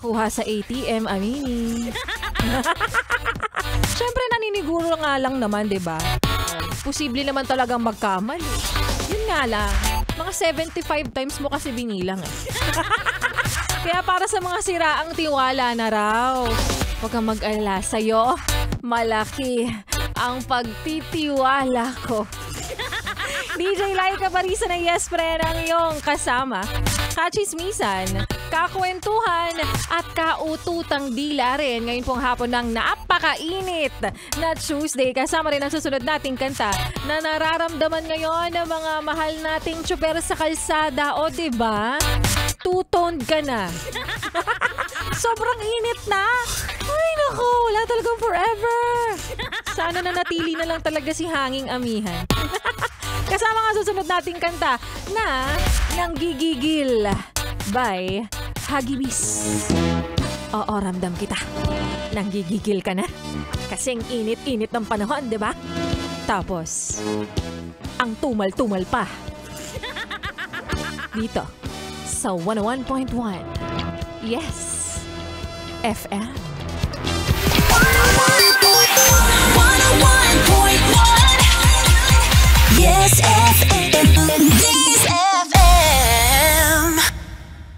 Kuha sa ATM, aminin. Siyempre, naniniguro nga lang naman, diba? Posible naman talagang magkamali. Yun nga lang, mga 75 times mo kasi binilang eh. Kaya para sa mga siraang tiwala na raw, huwag kang mag-alala sa'yo. Malaki ang pagtitiwala ko. DJ Laika Parisa ng Yes Friend ang iyong kasama. Kachismisan, kakwentuhan at kaututang dila rin ngayon pong hapon ng napakainit na Tuesday. Kasama rin ang susunod nating kanta na nararamdaman ngayon ng mga mahal nating tsuper sa kalsada. O diba? Two-toned ka na. Sobrang init na. Ay naku, wala talagang forever. Sana na natili na lang talaga si Hanging Amihan. Kasama nga susunod nating kanta na Nanggigigil by Hagibis. Oo, ramdam kita. Nanggigigil ka na. Kasing init-init ng panahon, di ba? Tapos, ang tumal-tumal pa. Dito, sa 101.1. Yes, FM. 101.1